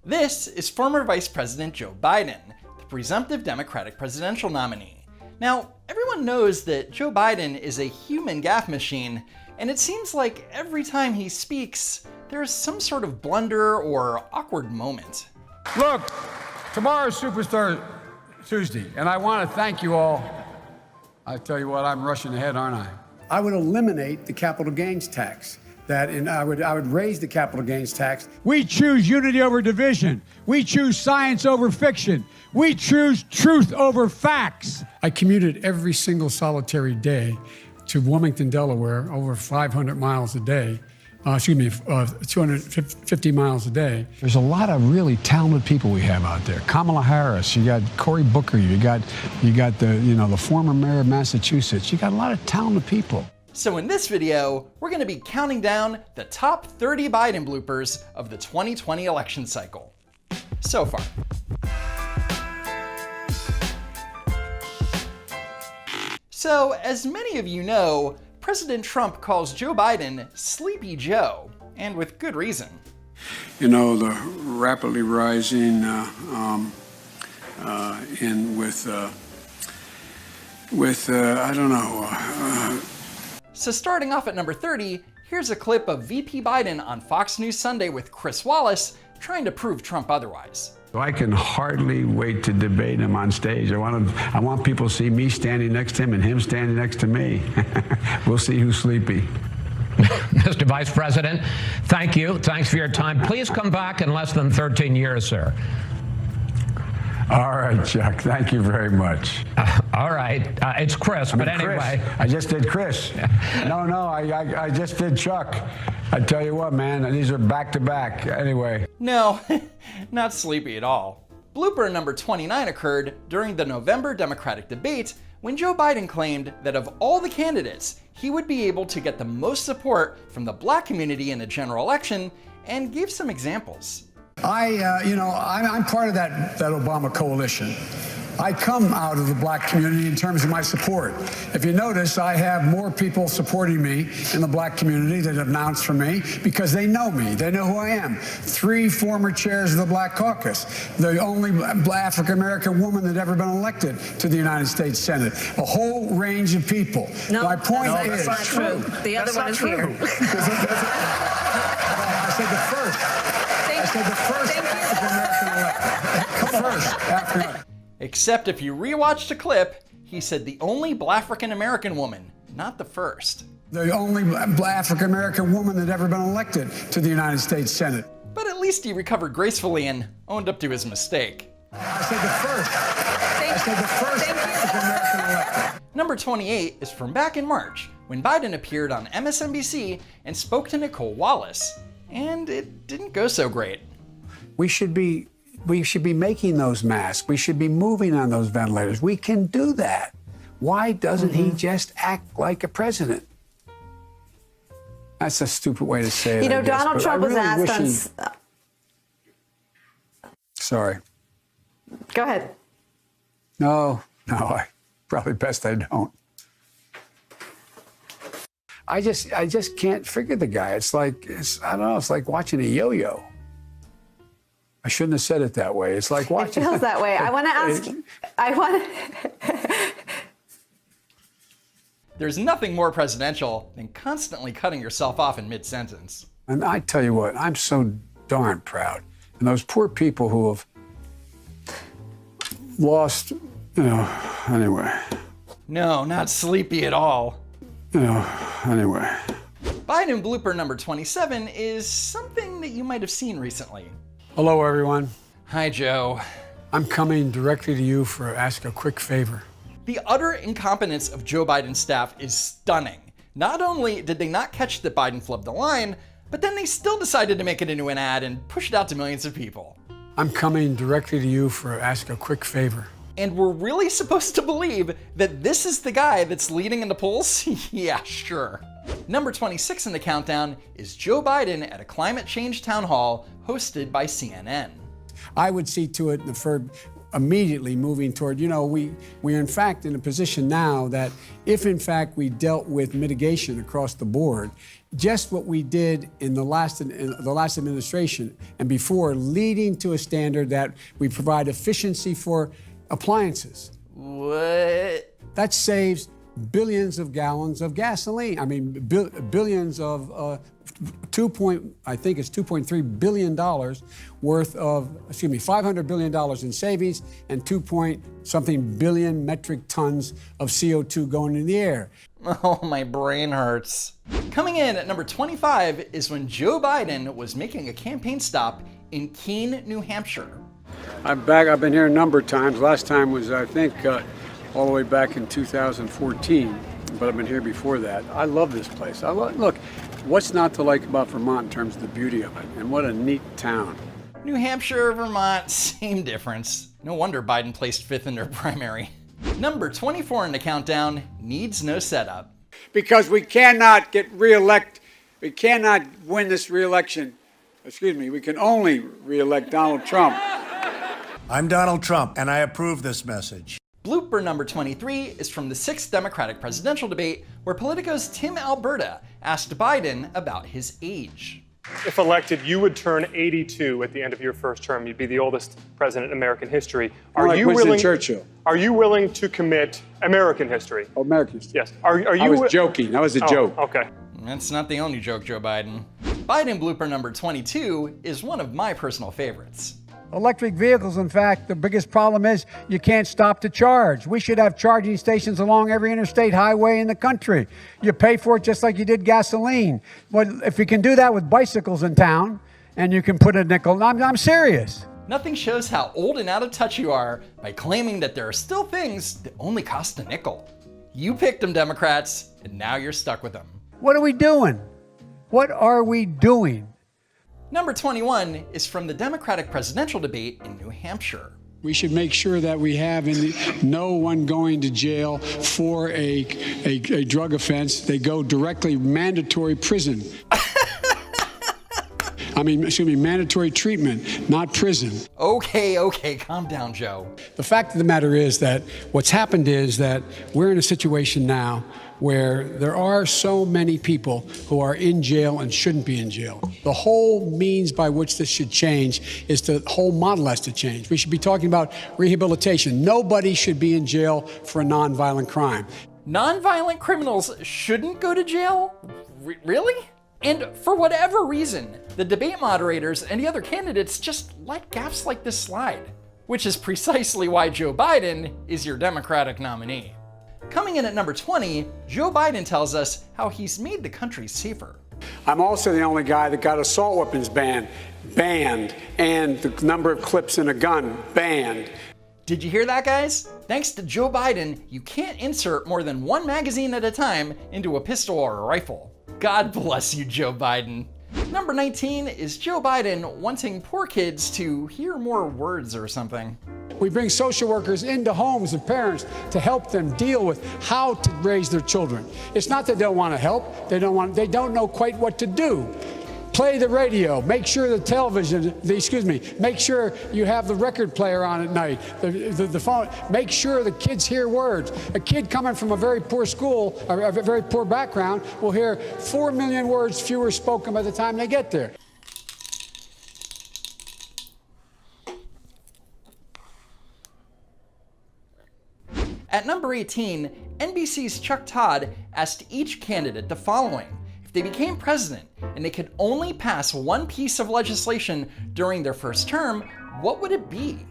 This is former Vice President Joe Biden, the presumptive Democratic presidential nominee. Now, everyone knows that Joe Biden is a human gaffe machine, and it seems like every time he speaks, there's some sort of blunder or awkward moment. Look, tomorrow's Superstar Tuesday, and I want to thank you all. I tell you what, I'm rushing ahead, aren't I? I would eliminate the capital gains tax. I would raise the capital gains tax. We choose unity over division. We choose science over fiction. We choose truth over facts. I commuted every single solitary day to Wilmington, Delaware, over 500 miles a day. 250 miles a day. There's a lot of really talented people we have out there. Kamala Harris, you got Cory Booker, you got the former mayor of Massachusetts. You got a lot of talented people. So in this video, we're going to be counting down the top 30 Biden bloopers of the 2020 election cycle. So far. So, as many of you know, President Trump calls Joe Biden Sleepy Joe, and with good reason. You know, the rapidly rising I don't know. So starting off at number 30, here's a clip of VP Biden on Fox News Sunday with Chris Wallace trying to prove Trump otherwise. So I can hardly wait to debate him on stage. I want people to see me standing next to him and him standing next to me. We'll see who's sleepy. Mr. Vice President, thank you. Thanks for your time. Please come back in less than 13 years, sir. All right, Chuck. Thank you very much. All right. It's Chris, but anyway. Chris. I just did Chris. No, I just did Chuck. I tell you what, man, these are back to back. Anyway. No, not sleepy at all. Blooper number 29 occurred during the November Democratic debate when Joe Biden claimed that of all the candidates, he would be able to get the most support from the black community in a general election, and gave some examples. I'm part of that Obama coalition. I come out of the black community in terms of my support. If you notice, I have more people supporting me in the black community that have announced for me because they know me. They know who I am. 3 former chairs of the Black Caucus, the only African-American woman that ever been elected to the United States Senate, a whole range of people. No, my point is, that's not true. The other one is here. I said the first. I said the first African-American elected. First African. Except if you rewatched a clip, he said the only African-American woman, not the first. The only African-American woman that ever been elected to the United States Senate. But at least he recovered gracefully and owned up to his mistake. I said the first. I said the first African-American elected. Number 28 is from back in March, when Biden appeared on MSNBC and spoke to Nicole Wallace. And it didn't go so great. We should be making those masks. We should be moving on those ventilators. We can do that. Why doesn't he just act like a president? That's a stupid way to say it. You know, I guess, Donald Trump was asked on... Sorry. Go ahead. No, probably best I don't. I just can't figure the guy. I don't know, it's like watching a yo-yo. I shouldn't have said it that way. It's like watching. It feels that way. I want to ask you. There's nothing more presidential than constantly cutting yourself off in mid-sentence. And I tell you what, I'm so darn proud. And those poor people who have lost, anyway. No, not sleepy at all. Anyway. Biden blooper number 27 is something that you might have seen recently. Hello, everyone. Hi, Joe. I'm coming directly to you for ask a quick favor. The utter incompetence of Joe Biden's staff is stunning. Not only did they not catch that Biden flubbed the line, but then they still decided to make it into an ad and push it out to millions of people. I'm coming directly to you for ask a quick favor. And we're really supposed to believe that this is the guy that's leading in the polls? Yeah, sure. Number 26 in the countdown is Joe Biden at a climate change town hall hosted by CNN. I would see to it immediately moving toward, we are in fact in a position now that if in fact we dealt with mitigation across the board just what we did in the last administration and before, leading to a standard that we provide efficiency for appliances. What? That saves billions of gallons of gasoline. I mean, billions of I think it's $2.3 billion worth of, $500 billion in savings and 2-point-something billion metric tons of CO2 going in the air. Oh, my brain hurts. Coming in at number 25 is when Joe Biden was making a campaign stop in Keene, New Hampshire. I'm back. I've been here a number of times. Last time was, I think, all the way back in 2014, but I've been here before that. I love this place. Look, what's not to like about Vermont in terms of the beauty of it, and what a neat town. New Hampshire, Vermont, same difference. No wonder Biden placed fifth in their primary. Number 24 in the countdown needs no setup. Because we cannot get reelect. We cannot win this reelection. We can only reelect Donald Trump. I'm Donald Trump, and I approve this message. Blooper number 23 is from the 6th Democratic presidential debate, where Politico's Tim Alberta asked Biden about his age. If elected, you would turn 82 at the end of your first term. You'd be the oldest president in American history. Are you willing? Churchill. Are you willing to commit American history? Oh, American history. Yes. Are you? I was joking. That was a joke. Okay. That's not the only joke, Joe Biden. Biden blooper number 22 is one of my personal favorites. Electric vehicles, in fact, the biggest problem is you can't stop to charge. We should have charging stations along every interstate highway in the country. You pay for it just like you did gasoline. But if you can do that with bicycles in town and you can put a nickel, I'm serious. Nothing shows how old and out of touch you are by claiming that there are still things that only cost a nickel. You picked them, Democrats, and now you're stuck with them. What are we doing? What are we doing? Number 21 is from the Democratic presidential debate in New Hampshire. We should make sure that we have no one going to jail for a drug offense. They go directly mandatory prison. Mandatory treatment, not prison. Okay, calm down, Joe. The fact of the matter is that what's happened is that we're in a situation now where there are so many people who are in jail and shouldn't be in jail. The whole means by which this should change is the whole model has to change. We should be talking about rehabilitation. Nobody should be in jail for a nonviolent crime. Nonviolent criminals shouldn't go to jail? Really? And for whatever reason, the debate moderators and the other candidates just let gaffes like this slide, which is precisely why Joe Biden is your Democratic nominee. Coming in at number 20, Joe Biden tells us how he's made the country safer. I'm also the only guy that got assault weapons banned, and the number of clips in a gun banned. Did you hear that, guys? Thanks to Joe Biden, you can't insert more than one magazine at a time into a pistol or a rifle. God bless you, Joe Biden. Number 19 is Joe Biden wanting poor kids to hear more words or something. We bring social workers into homes of parents to help them deal with how to raise their children. It's not that they don't want to help, they don't know quite what to do. Play the radio, make sure the television, make sure you have the record player on at night, the phone, make sure the kids hear words. A kid coming from a very poor school, or a very poor background, will hear 4 million words fewer spoken by the time they get there. At number 18, NBC's Chuck Todd asked each candidate the following. If they became president and they could only pass one piece of legislation during their first term, what would it be?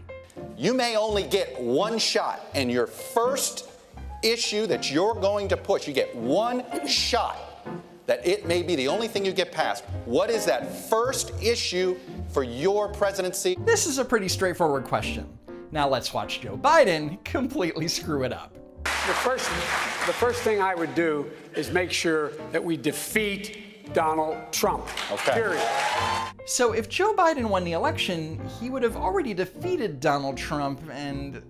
You may only get one shot, and your first issue that you're going to push, you get one shot that it may be the only thing you get passed. What is that first issue for your presidency? This is a pretty straightforward question. Now let's watch Joe Biden completely screw it up. The first thing I would do is make sure that we defeat Donald Trump. Okay. Period. So if Joe Biden won the election, he would have already defeated Donald Trump and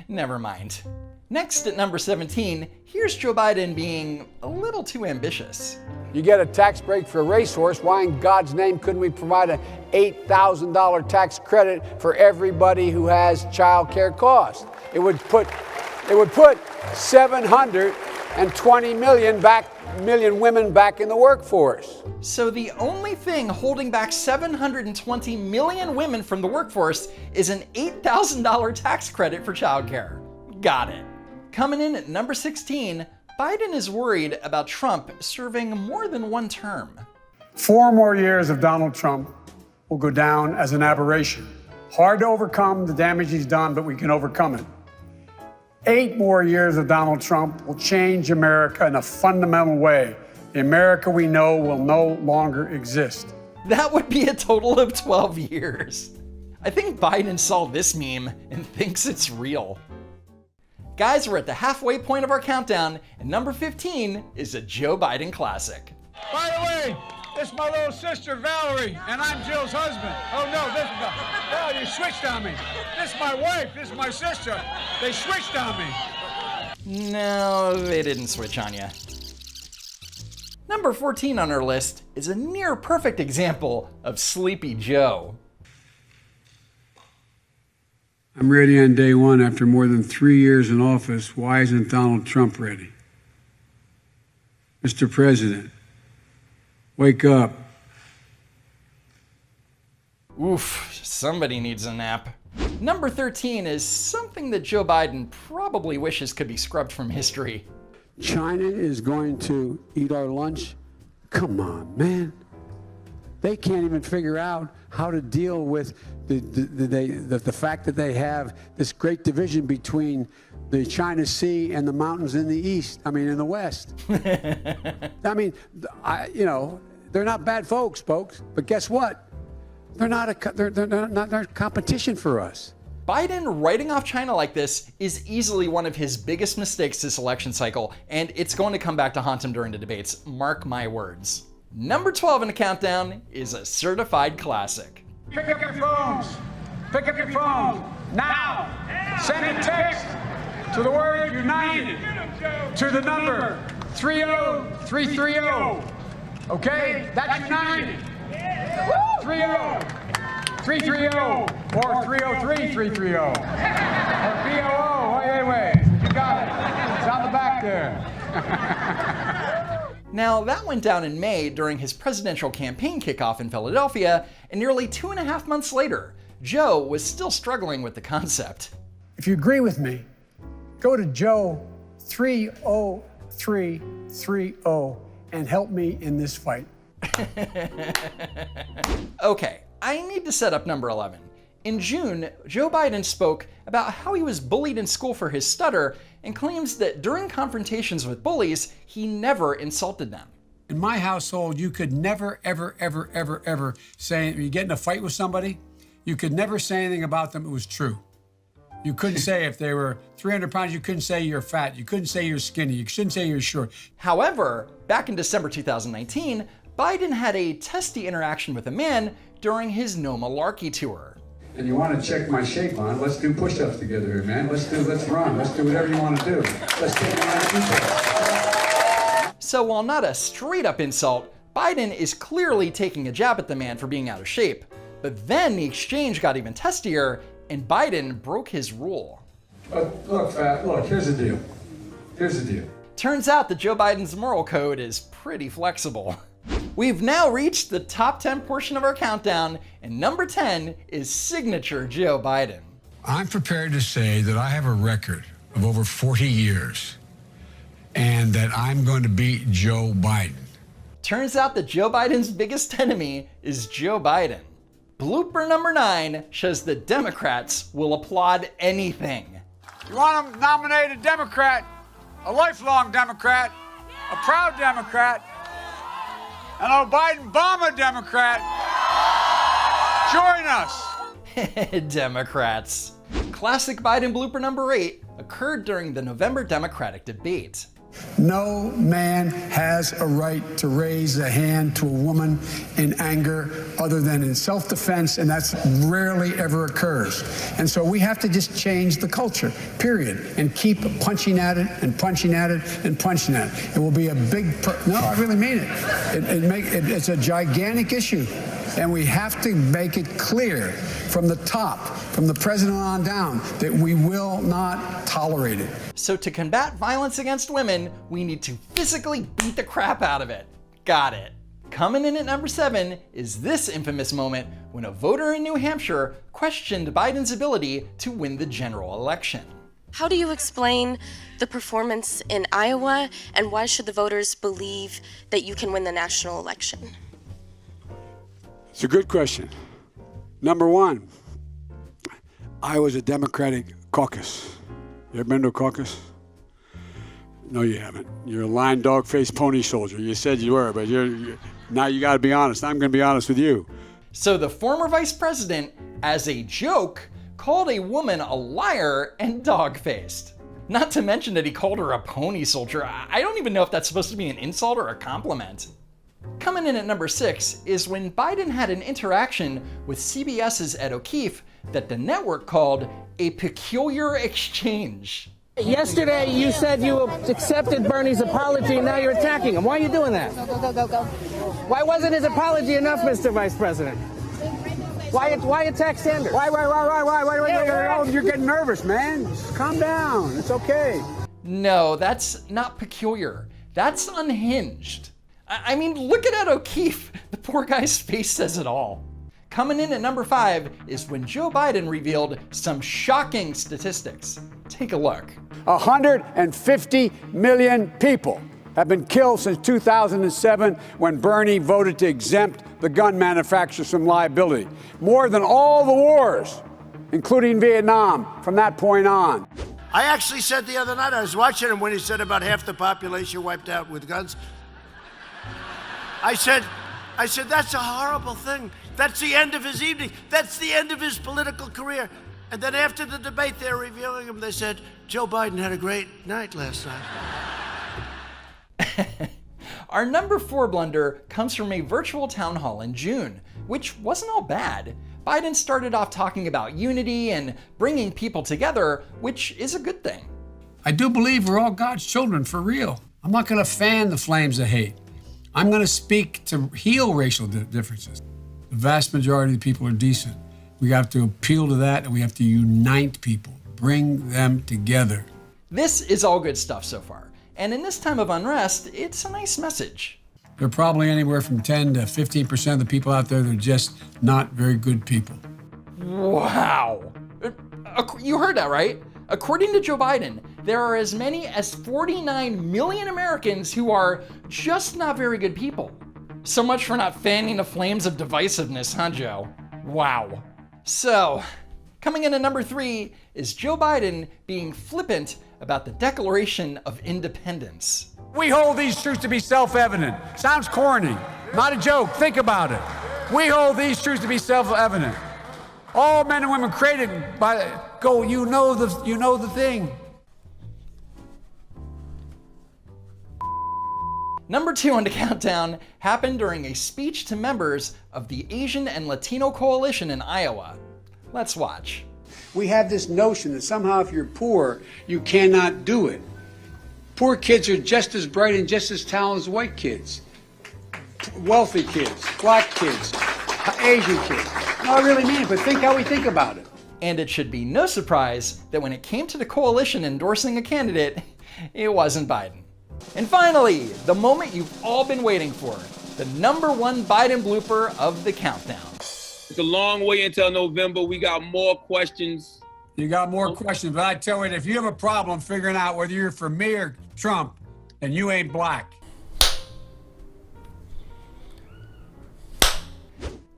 never mind. Next at number 17, here's Joe Biden being a little too ambitious. You get a tax break for a racehorse. Why in God's name couldn't we provide an $8,000 tax credit for everybody who has child care costs? It would put $720 million back million women back in the workforce. So the only thing holding back 720 million women from the workforce is an $8,000 tax credit for childcare. Got it. Coming in at number 16, Biden is worried about Trump serving more than one term. 4 more years of Donald Trump will go down as an aberration. Hard to overcome the damage he's done, but we can overcome it. 8 more years of Donald Trump will change America in a fundamental way. The America we know will no longer exist. That would be a total of 12 years. I think Biden saw this meme and thinks it's real. Guys, we're at the halfway point of our countdown, and number 15 is a Joe Biden classic. By the way, this is my little sister, Valerie, and I'm Jill's husband. Oh, no, this is oh, you switched on me. This is my wife, this is my sister. They switched on me. No, they didn't switch on you. Number 14 on our list is a near perfect example of Sleepy Joe. I'm ready on day one after more than 3 years in office. Why isn't Donald Trump ready? Mr. President, wake up. Oof, somebody needs a nap. Number 13 is something that Joe Biden probably wishes could be scrubbed from history. China is going to eat our lunch? Come on, man. They can't even figure out how to deal with the fact that they have this great division between the China Sea and the mountains in the east. I mean, in the west. I mean, you know, they're not bad folks, but guess what? They're not competition for us. Biden writing off China like this is easily one of his biggest mistakes this election cycle, and it's going to come back to haunt him during the debates, mark my words. Number 12 in the countdown is a certified classic. Pick up your phones. Pick up your phone now. Send a text to the word United to the number 30330. Okay? That's United. 30330 or 303-330 or BOO. Wait. You got it. It's on the back there. Now, that went down in May during his presidential campaign kickoff in Philadelphia, and nearly 2.5 months later, Joe was still struggling with the concept. If you agree with me, go to Joe 30330 and help me in this fight. Okay, I need to set up number 11. In June, Joe Biden spoke about how he was bullied in school for his stutter and claims that during confrontations with bullies, he never insulted them. In my household, you could never, ever say, when you get in a fight with somebody, you could never say anything about them. It was true. You couldn't say if they were 300 pounds, you couldn't say you're fat. You couldn't say you're skinny. You shouldn't say you're short. However, back in December 2019, Biden had a testy interaction with a man during his No Malarkey tour. And you want to check my shape on, let's do push-ups together here, man. Let's run. Let's do whatever you want to do. Let's take a line of push-ups. So while not a straight-up insult, Biden is clearly taking a jab at the man for being out of shape. But then the exchange got even testier, and Biden broke his rule. Look, fat, look, here's the deal. Turns out that Joe Biden's moral code is pretty flexible. We've now reached the top 10 portion of our countdown, and number 10 is signature Joe Biden. I'm prepared to say that I have a record of over 40 years and that I'm going to beat Joe Biden. Turns out that Joe Biden's biggest enemy is Joe Biden. Blooper number 9 shows that Democrats will applaud anything. You want to nominate a Democrat, a lifelong Democrat, a proud Democrat, an Biden-Obama Democrat. Join us. Democrats. Classic Biden blooper number 8 occurred during the November Democratic debate. No man has a right to raise a hand to a woman in anger other than in self-defense, and that's rarely ever occurs. And so we have to just change the culture, period, and keep punching at it and punching at it and punching at it. It will be a big, no, I really mean it. It's a gigantic issue. And we have to make it clear from the top, from the president on down, that we will not tolerate it. So to combat violence against women, we need to physically beat the crap out of it. Got it. Coming in at number 7 is this infamous moment when a voter in New Hampshire questioned Biden's ability to win the general election. How do you explain the performance in Iowa, and why should the voters believe that you can win the national election? It's a good question. Number one, Iowa's a Democratic caucus. You ever been to a caucus? No, you haven't. You're a lying dog-faced pony soldier. You said you were, but now you got to be honest. I'm going to be honest with you. So the former vice president, as a joke, called a woman a liar and dog-faced. Not to mention that he called her a pony soldier. I don't even know if that's supposed to be an insult or a compliment. Coming in at number 6 is when Biden had an interaction with CBS's Ed O'Keefe that the network called a peculiar exchange. Yesterday, you said you accepted Bernie's apology, and now you're attacking him. Why are you doing that? Go. Why wasn't his apology enough, Mr. Vice President? Why attack Sanders? Why? You're getting nervous, man. Just calm down. It's okay. No, that's not peculiar. That's unhinged. I mean, look at Ed O'Keefe. The poor guy's face says it all. Coming in at number 5 is when Joe Biden revealed some shocking statistics. Take a look. 150 million people have been killed since 2007 when Bernie voted to exempt the gun manufacturers from liability. More than all the wars, including Vietnam, from that point on. I actually said the other night, I was watching him when he said about half the population wiped out with guns. I said, that's a horrible thing. That's the end of his evening. That's the end of his political career. And then after the debate, they're reviewing him. They said, Joe Biden had a great night last night. Our number 4 blunder comes from a virtual town hall in June, which wasn't all bad. Biden started off talking about unity and bringing people together, which is a good thing. I do believe we're all God's children for real. I'm not going to fan the flames of hate. I'm going to speak to heal racial differences. The vast majority of the people are decent. We have to appeal to that, and we have to unite people, bring them together. This is all good stuff so far. And in this time of unrest, it's a nice message. There are probably anywhere from 10 to 15% of the people out there that are just not very good people. Wow. You heard that, right? According to Joe Biden, there are as many as 49 million Americans who are just not very good people. So much for not fanning the flames of divisiveness, huh, Joe? Wow. So, coming in at number 3 is Joe Biden being flippant about the Declaration of Independence. We hold these truths to be self-evident. Sounds corny. Not a joke. Think about it. We hold these truths to be self-evident. All men and women created by you know the thing. Number 2 on the countdown happened during a speech to members of the Asian and Latino Coalition in Iowa. Let's watch. We have this notion that somehow if you're poor, you cannot do it. Poor kids are just as bright and just as talented as white kids. Wealthy kids, black kids, Asian kids. No, I really mean it, but think how we think about it. And it should be no surprise that when it came to the coalition endorsing a candidate, it wasn't Biden. And finally, the moment you've all been waiting for, the number 1 Biden blooper of the countdown. It's a long way until November. We got more questions. You got more questions, but I tell you, if you have a problem figuring out whether you're for me or Trump, then you ain't black.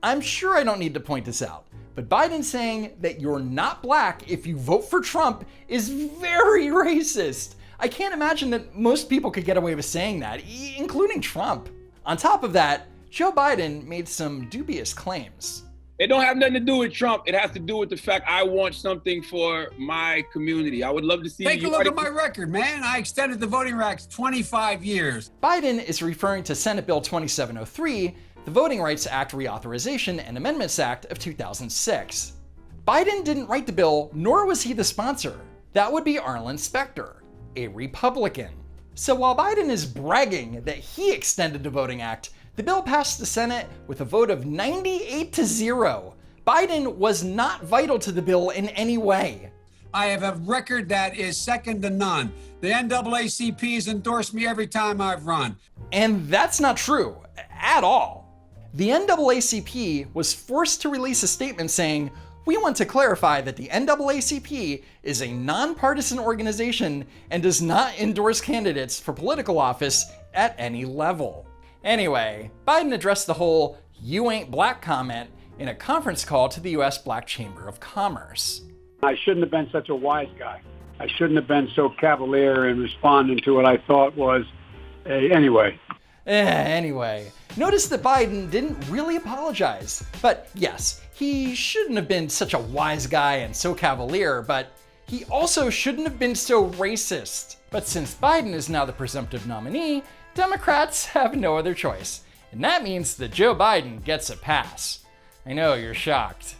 I'm sure I don't need to point this out, but Biden saying that you're not black if you vote for Trump is very racist. I can't imagine that most people could get away with saying that, including Trump. On top of that, Joe Biden made some dubious claims. It don't have nothing to do with Trump. It has to do with the fact I want something for my community. I would love to see Take a look at my record, man. I extended the voting rights 25 years. Biden is referring to Senate Bill 2703, the Voting Rights Act Reauthorization and Amendments Act of 2006. Biden didn't write the bill, nor was he the sponsor. That would be Arlen Specter, a Republican. So while Biden is bragging that he extended the Voting Act, The bill passed the Senate with a vote of 98-0. Biden was not vital to the bill in any way. I have a record that is second to none. The NAACP has endorsed me every time I've run. And that's not true at all. The NAACP was forced to release a statement saying, "We want to clarify that the NAACP is a nonpartisan organization and does not endorse candidates for political office at any level." Anyway, Biden addressed the whole "you ain't black" comment in a conference call to the US Black Chamber of Commerce. I shouldn't have been such a wise guy. I shouldn't have been so cavalier in responding to what I thought was anyway. Anyway, notice that Biden didn't really apologize. But yes, he shouldn't have been such a wise guy and so cavalier, but he also shouldn't have been so racist. But since Biden is now the presumptive nominee, Democrats have no other choice. And that means that Joe Biden gets a pass. I know you're shocked.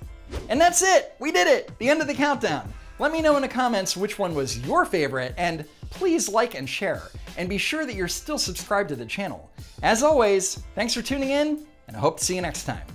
And that's it! We did it! The end of the countdown. Let me know in the comments which one was your favorite, and please like and share. And be sure that you're still subscribed to the channel. As always, thanks for tuning in, and I hope to see you next time.